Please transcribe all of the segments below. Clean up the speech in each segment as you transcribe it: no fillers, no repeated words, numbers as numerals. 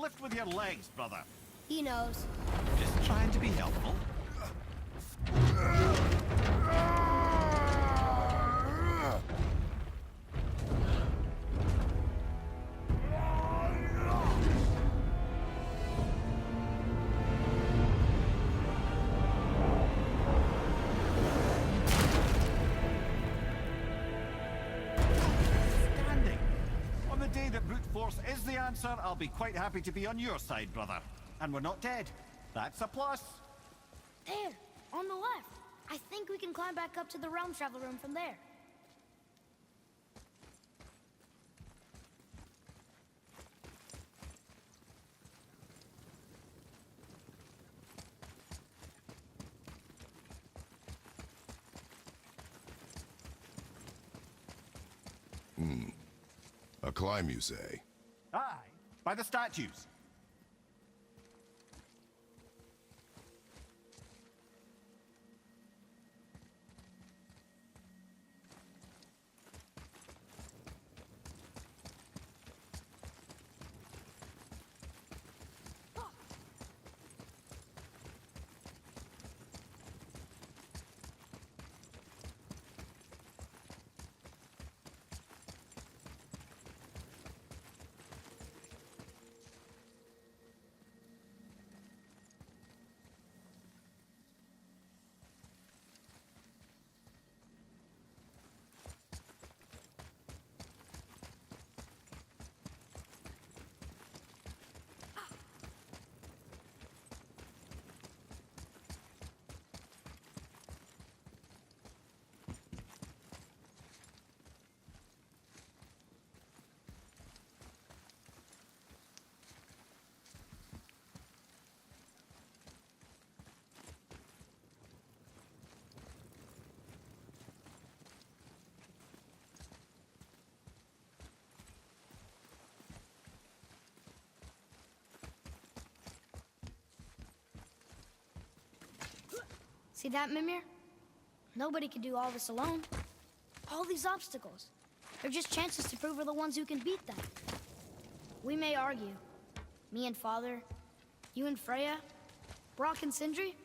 Lift with your legs, brother. He knows. Just trying to be helpful. Standing. On the day that brute force is the answer, I'll be quite happy to be on your side, brother. And we're not dead. That's a plus. There, on the left. I think we can climb back up to the realm travel room from there. A climb, you say? Aye, by the statues. See that, Mimir? Nobody can do all this alone. All these obstacles. They're just chances to prove we're the ones who can beat them. We may argue. Me and Father, you and Freya, Brock and Sindri.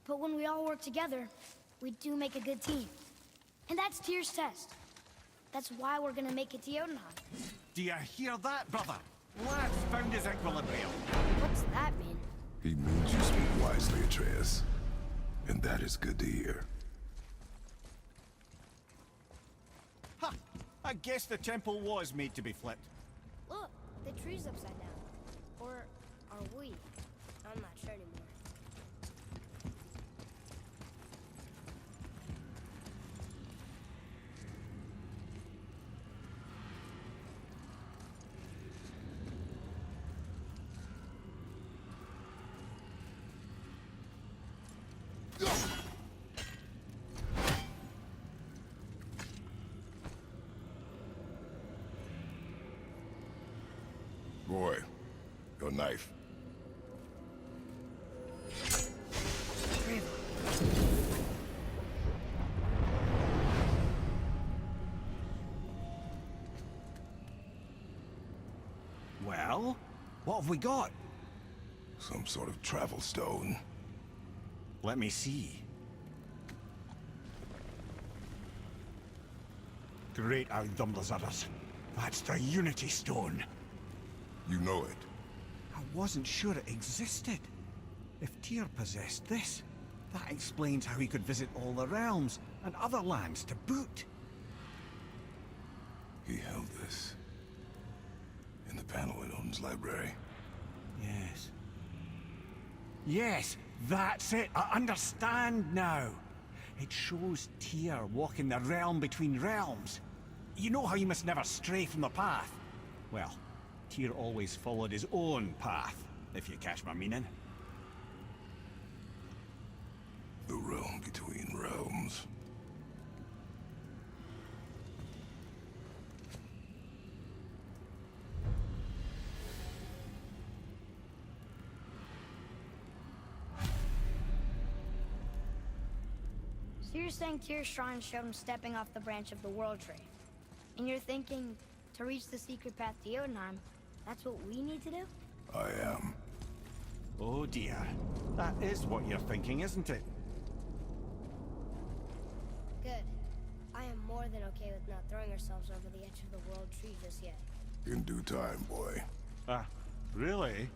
But when we all work together, we do make a good team. And that's Tyr's test. That's why we're gonna make it to Jotunheim. Do you hear that, brother? Lad's found his equilibrium. What's that mean? He means you speak wisely, Atreus. And that is good to hear. Ha! I guess the temple was made to be flipped. Look, the tree's upside down. Or are we? I'm not sure anymore. Boy, your knife. Well, what have we got? Some sort of travel stone. Let me see. Great Outdumblers. That's the Unity Stone. You know it. I wasn't sure it existed. If Tyr possessed this, that explains how he could visit all the realms and other lands to boot. He held this in the panel in Odin's library. Yes. Yes, that's it. I understand now. It shows Tyr walking the realm between realms. You know how you must never stray from the path? Well, Tyr always followed his own path, if you catch my meaning. The realm between realms. So you're saying Tyr's shrine showed him stepping off the branch of the World Tree. And you're thinking, to reach the secret path to Jotunheim, That's what we need to do? I am. Oh dear. That is what you're thinking, isn't it? Good. I am more than okay with not throwing ourselves over the edge of the world tree just yet. In due time, boy. Ah, really?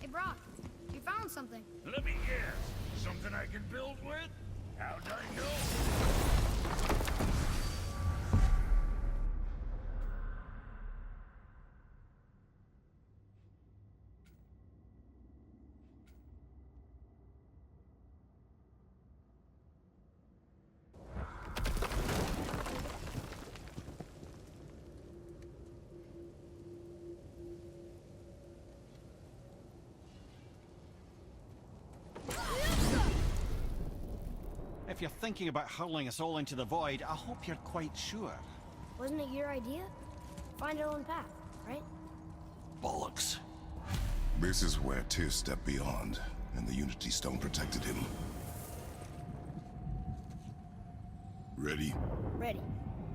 Hey, Brock, you found something. Let me guess. Something I can build with? How'd I know? If you're thinking about hurling us all into the void, I hope you're quite sure. Wasn't it your idea? Find our own path, right? Bollocks. This is where Tyr stepped beyond, and the Unity Stone protected him. Ready? Ready.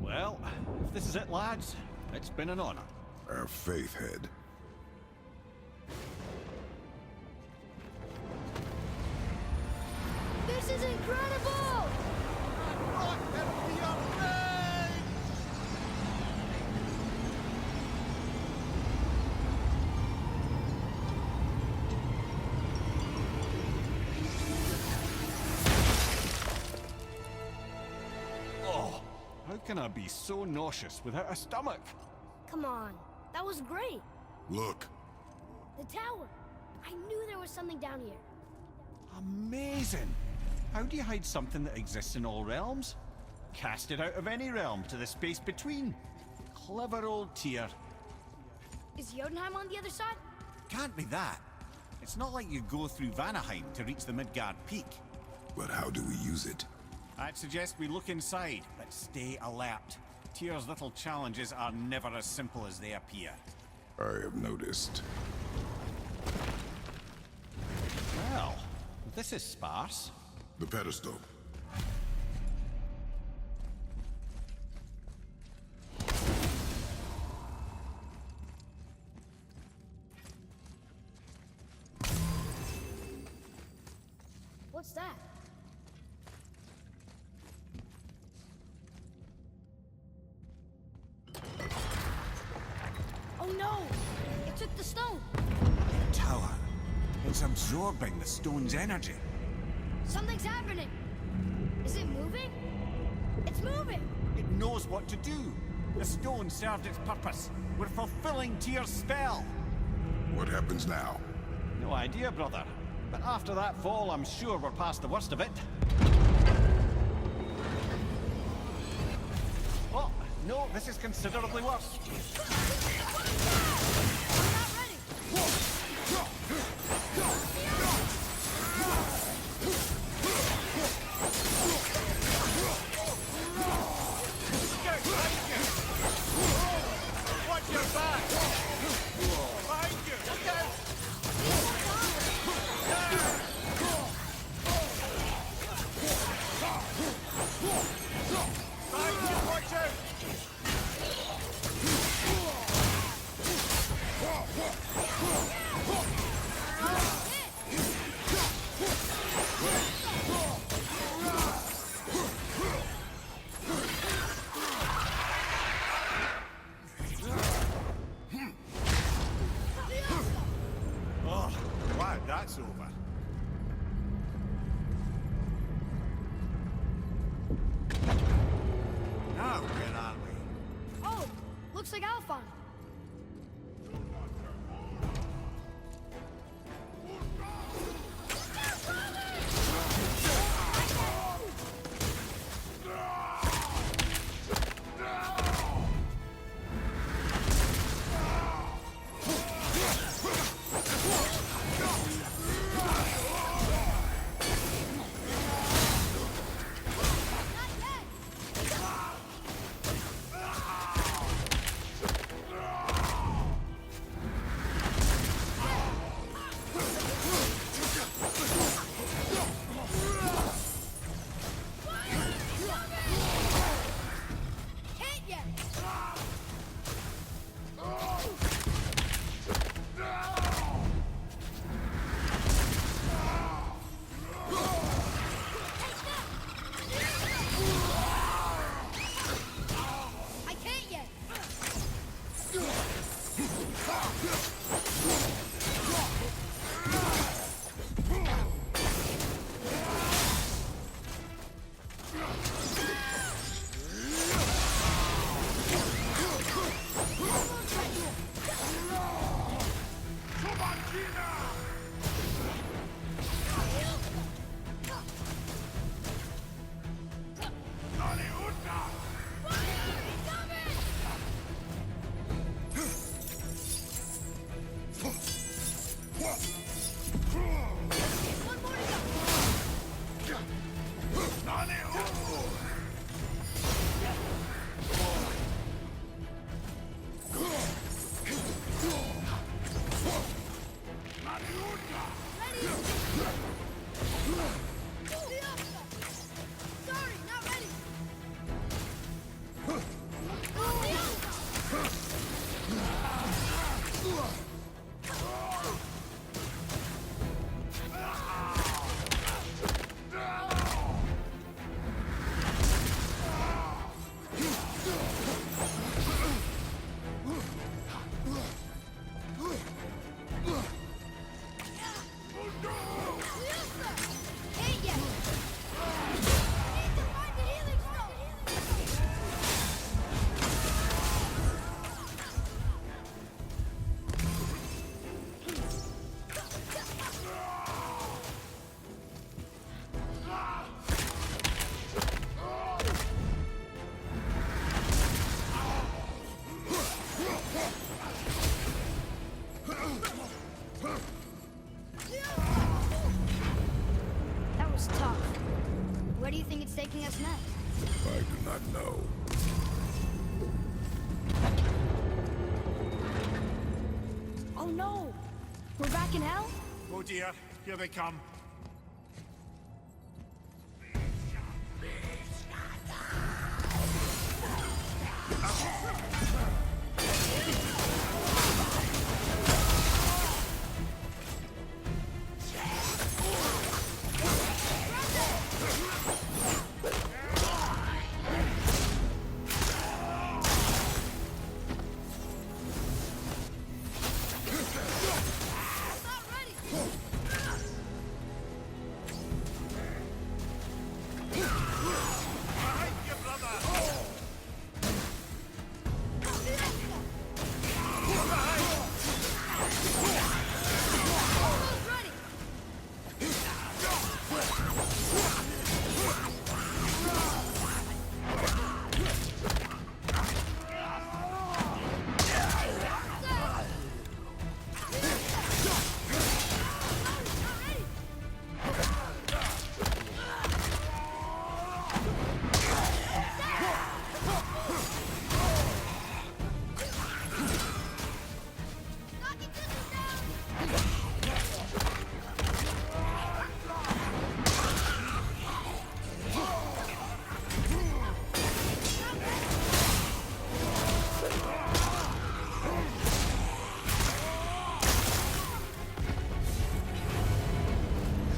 Well, if this is it, lads, it's been an honor. Our faith head. This is incredible! Oh, how can I be so nauseous without a stomach? Come on, that was great. Look. The tower. I knew there was something down here. Amazing! How do you hide something that exists in all realms? Cast it out of any realm to the space between. Clever old Tyr. Is Jotunheim on the other side? Can't be that. It's not like you go through Vanaheim to reach the Midgard Peak. But how do we use it? I'd suggest we look inside, but stay alert. Tyr's little challenges are never as simple as they appear. I have noticed. Well, this is sparse. The pedestal. What's that? Oh no! It took the stone! The tower. It's absorbing the stone's energy. Something's happening! Is it moving? It's moving! It knows what to do. The stone served its purpose. We're fulfilling Tyr's spell. What happens now? No idea, brother. But after that fall, I'm sure we're past the worst of it. Oh, no, this is considerably worse. I'm not ready! Watch your back! Behind you! Look out! Behind you! Watch out! Oh, glad that's over. Now, where are we? Oh! Looks like Alphon. Not yet! back in hell? Oh dear, here they come.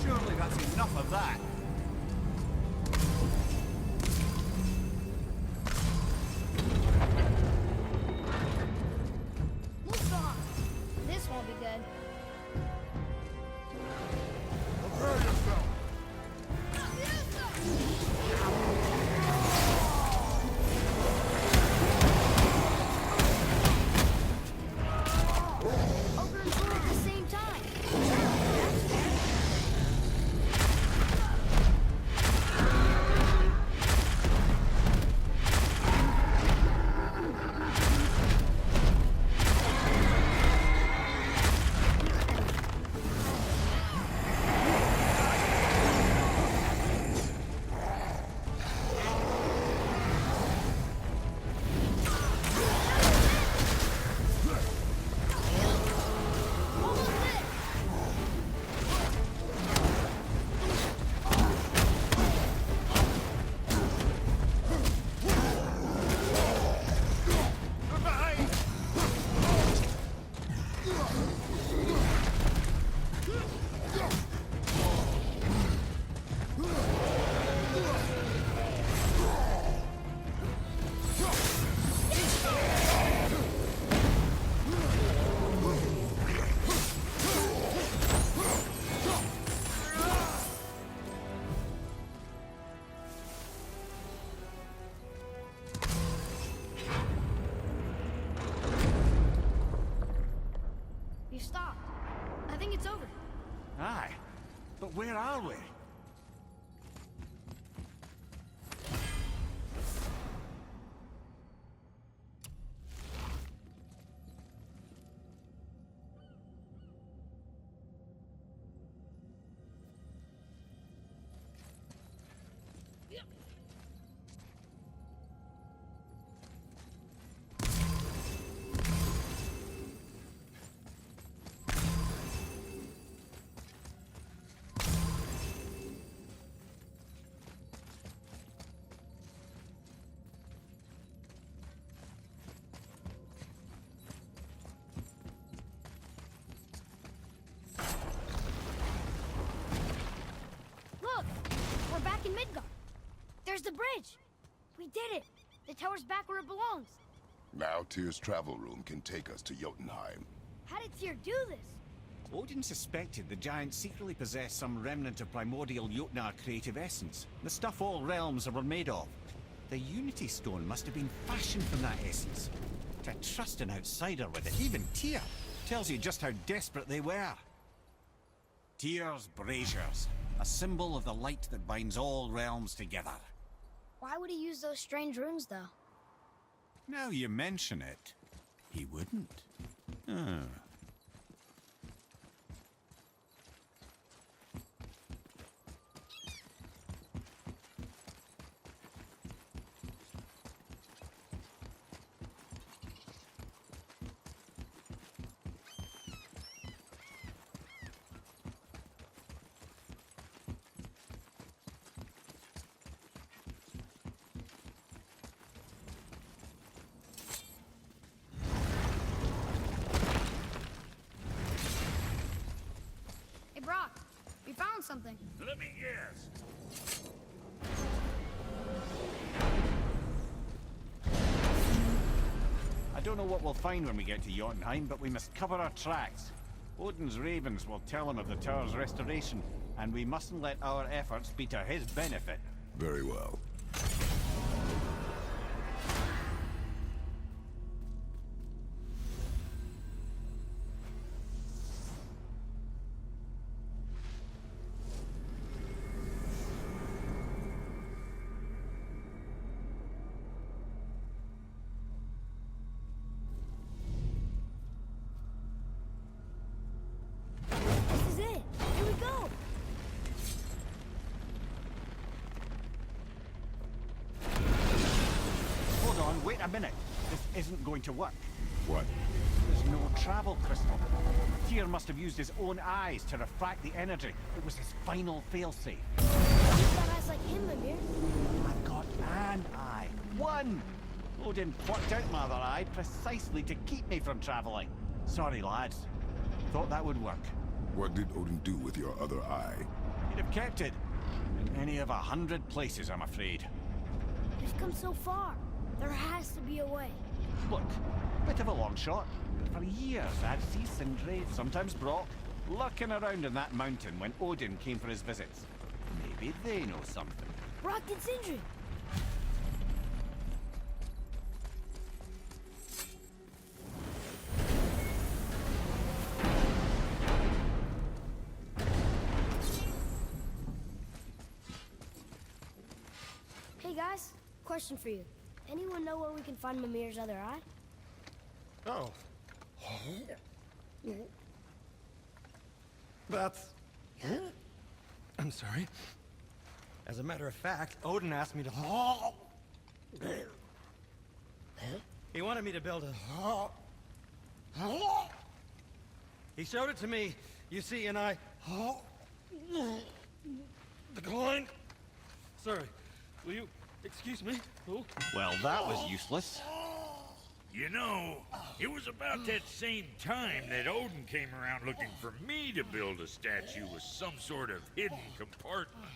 Surely that's enough of that. Move on. This won't be good. Prepare yourself. Open and through at the same time. You stopped. I think it's over. Aye, but where are we? Look! We're back in Midgard. There's the bridge. We did it. The tower's back where it belongs. Now Tyr's travel room can take us to Jotunheim. How did Tyr do this? Odin suspected the giants secretly possessed some remnant of primordial Jotnar creative essence, the stuff all realms were made of. The Unity Stone must have been fashioned from that essence. To trust an outsider with it, even Tyr, tells you just how desperate they were. Tyr's braziers, a symbol of the light that binds all realms together. Why would he use those strange runes, though? Now you mention it, he wouldn't. Ah. something. Let me guess. I don't know what we'll find when we get to Jotunheim, but we must cover our tracks. Odin's ravens will tell him of the tower's restoration, and we mustn't let our efforts be to his benefit. Very well. This is it. Here we go. Hold on, wait a minute. This isn't going to work. What? There's no travel crystal. Tyr must have used his own eyes to refract the energy. It was his final failsafe. You've got eyes like him, Mimir. I've got an eye. One! Odin plucked out my other eye precisely to keep me from traveling. Sorry, lads. Thought that would work. What did Odin do with your other eye? He'd have kept it. In any of 100 places, I'm afraid. We've come so far. There has to be a way. Look, bit of a long shot. For years, I'd see Sindri, sometimes Brock, lurking around in that mountain when Odin came for his visits. Maybe they know something. Brock and Sindri. Hey guys, question for you. Anyone know where we can find Mimir's other eye? Oh. That's... I'm sorry. As a matter of fact, Odin asked me to... He wanted me to build a... He showed it to me, you see, and I... Declined. Sorry, will you excuse me? Oh. Well, that was useless. You know, it was about that same time that Odin came around looking for me to build a statue with some sort of hidden compartment.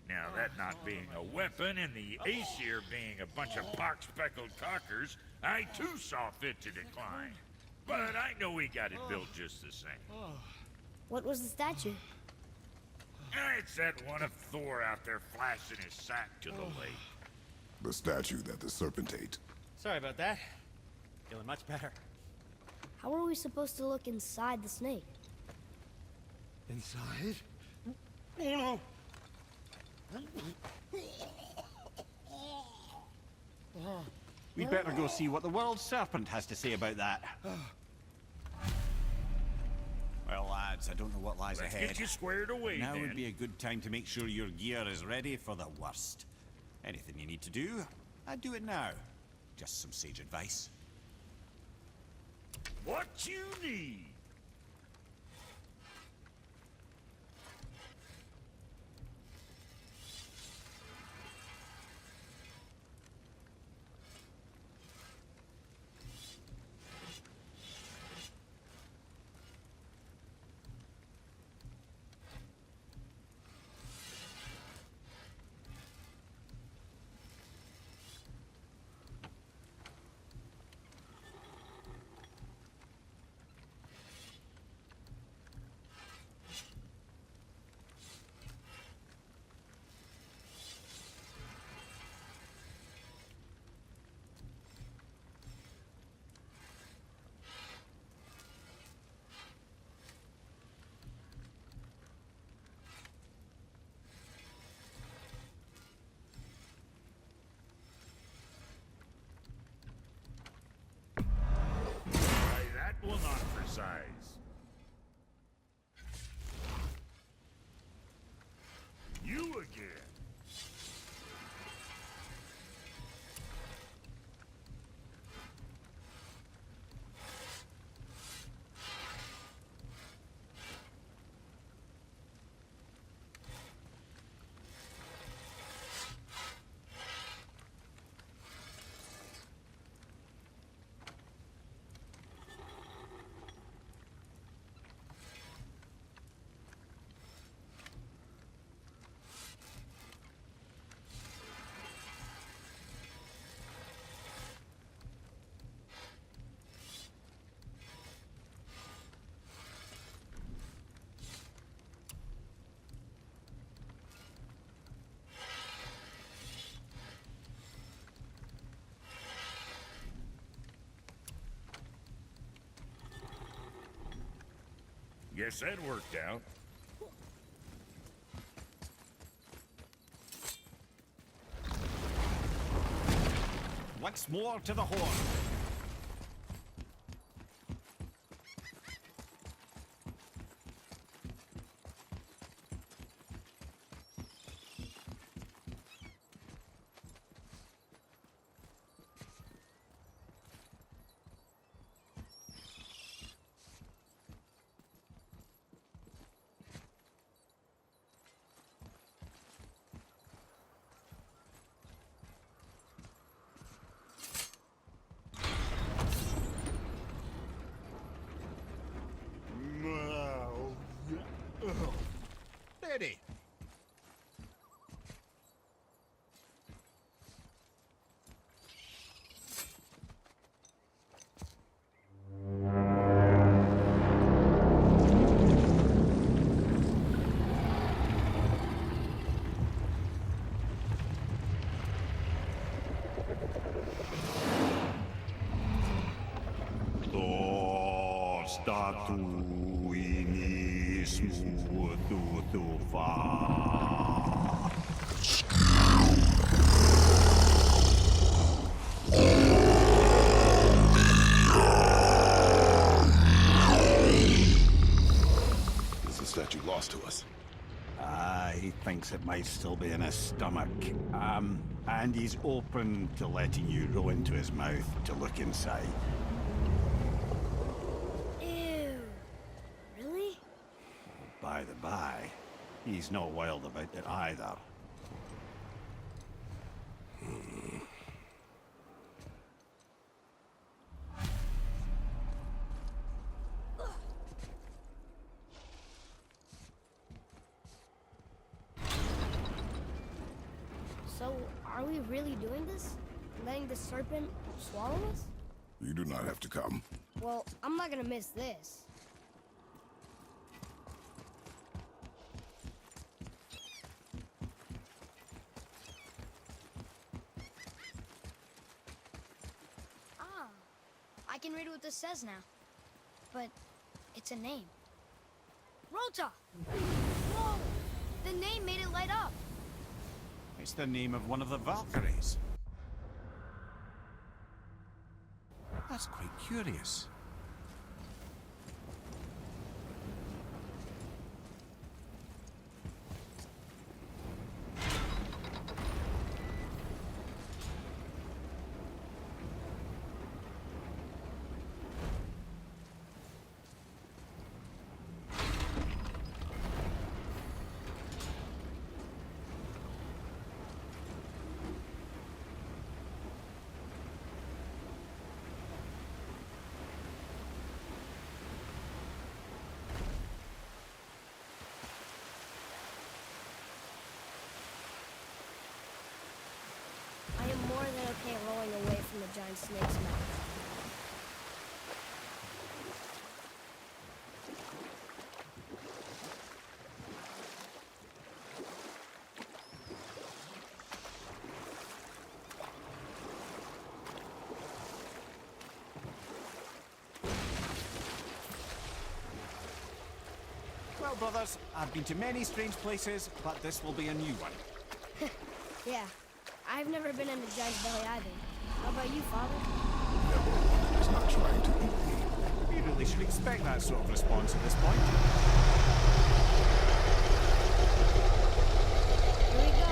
Now, that not being a weapon and the Aesir being a bunch of pock-speckled cockers, I too saw fit to decline. But I know he got it built just the same. What was the statue? It's that one of Thor out there flashing his sack to the lake. The statue that the serpent ate. Sorry about that. Feeling much better. How are we supposed to look inside the snake? Inside? Oh no! We'd better go see what the world serpent has to say about that. Well, lads, I don't know what lies Let's ahead. get you squared away, Now then. would be a good time to make sure your gear is ready for the worst. Anything you need to do, I'd do it now. Just some sage advice. What you need? Will not precise. You again. Guess that worked out. Once more to the horn. Steady. Is the statue lost to us? He thinks it might still be in his stomach. And he's open to letting you roll into his mouth to look inside. Ew. Really? By the by, he's not wild about it either. So, are we really doing this? Letting the serpent swallow us? You do not have to come. Well, I'm not gonna miss this. Ah, I can read what this says now. But it's a name. Rota! Whoa! The name made it light up. It's the name of one of the Valkyries. That's quite curious. I am more than okay rolling away from the giant snake's mouth. Well, brothers, I've been to many strange places, but this will be a new one. Yeah, I've never been in a giant's belly either. How about you, Father? Never one that is not trying to eat me. You really should expect that sort of response at this point. Here we go.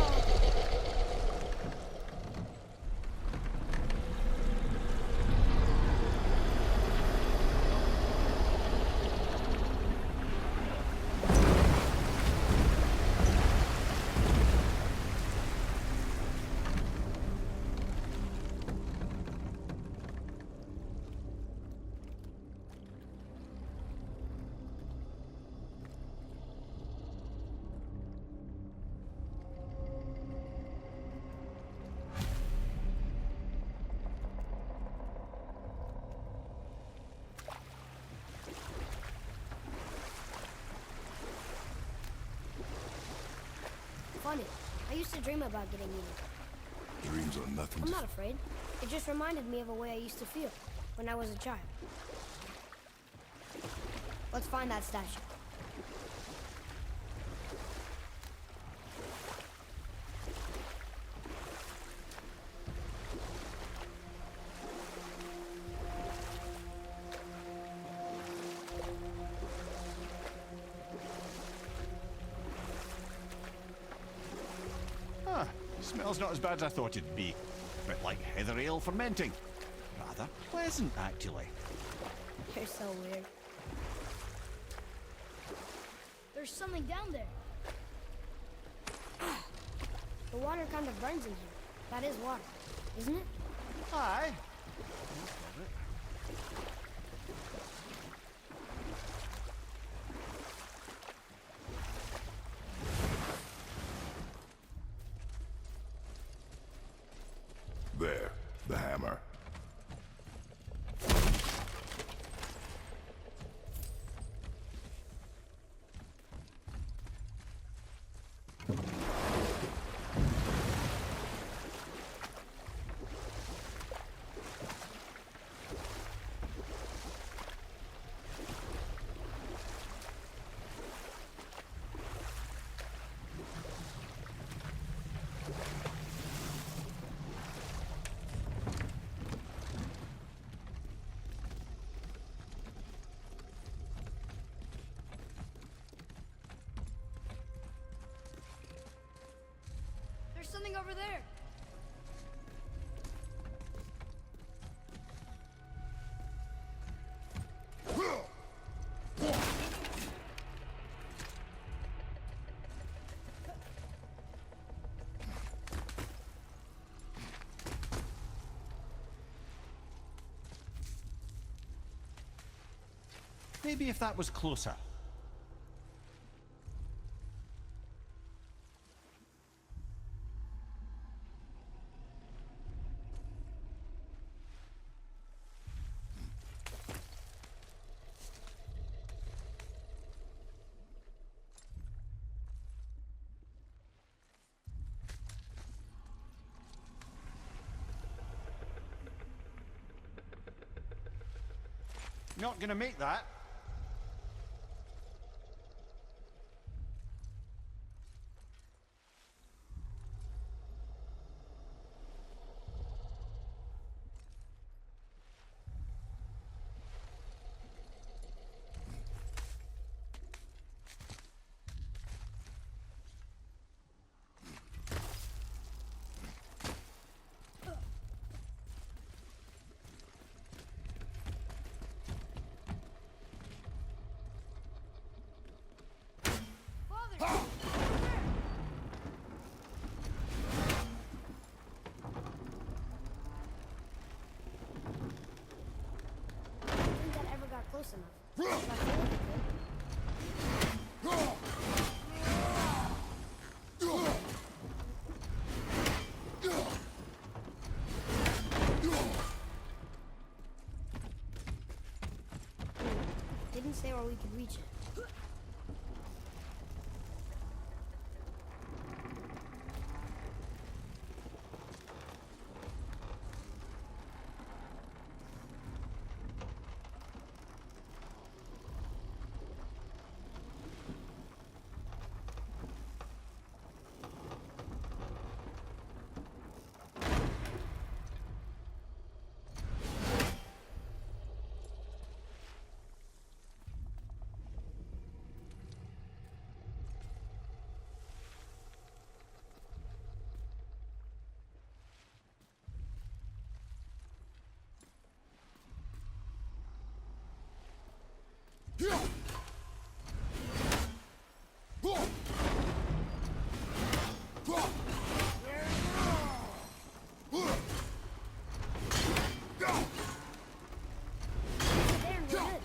Funny. I used to dream about getting eaten. Dreams are nothing I'm to... not afraid. It just reminded me of a way I used to feel when I was a child. Let's find that statue. Smells not as bad as I thought it'd be. Bit like heather ale fermenting. Rather pleasant, actually. You're so weird. There's something down there. The water kind of burns in here. That is water, isn't it? Aye. There, the hammer. There's something over there. Maybe if that was closer. Not gonna make that. Father! I don't think that ever got close enough. But I feel like it could. Didn't say where we could reach it. There, we're good.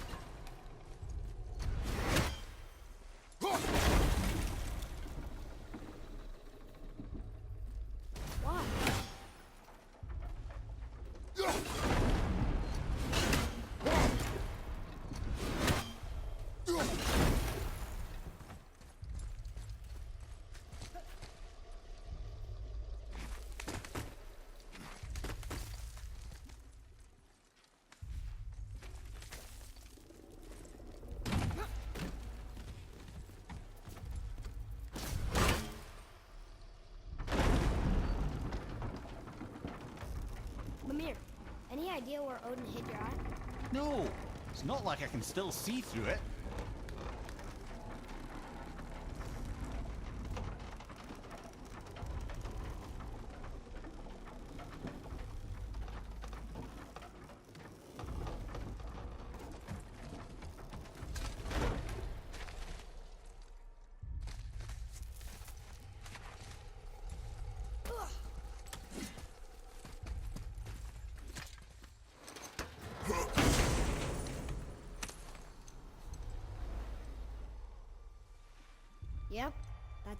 Why? Mimir, any idea where Odin hit your eye? No, it's not like I can still see through it.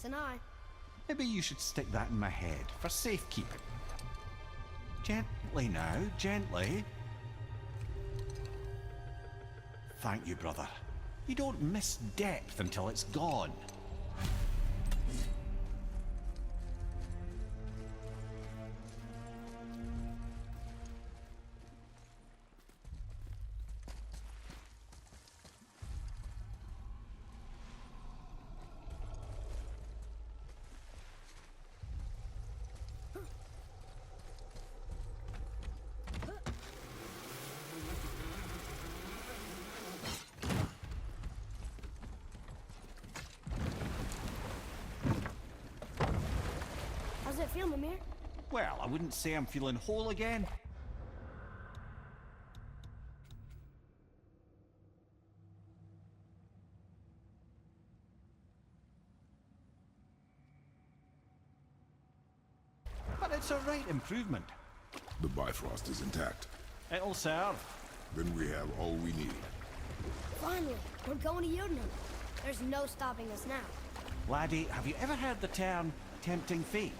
Bats an eye. Maybe you should stick that in my head for safekeeping. Gently now, gently. Thank you, brother. You don't miss depth until it's gone. How's it feel, Mimir? Well, I wouldn't say I'm feeling whole again. But it's a right improvement. The Bifrost is intact. It'll serve. Then we have all we need. Finally, we're going to Jotunheim. There's no stopping us now. Laddie, have you ever heard the term tempting fate?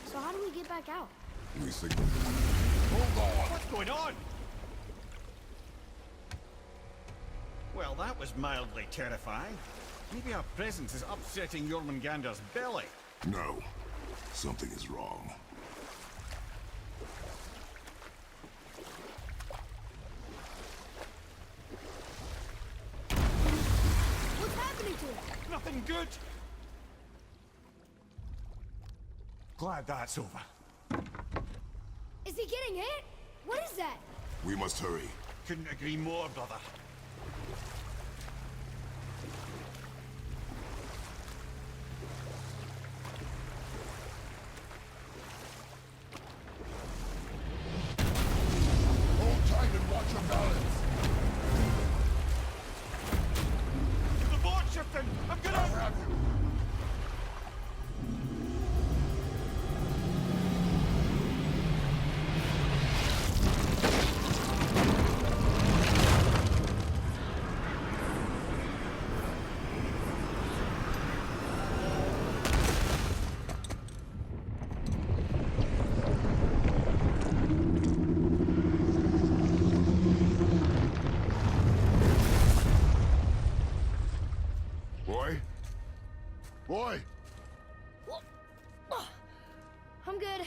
So how do we get back out? We signal. What's going on? Well, that was mildly terrifying. Maybe our presence is upsetting Jormungandr's belly. No. Something is wrong. What's happening to it? Nothing good. Glad that's over. Is he getting hit? What is that? We must hurry. Couldn't agree more, brother. Hold tight and watch your balance. The board shifting! I'm gonna... Have you? Boy? Boy! I'm good.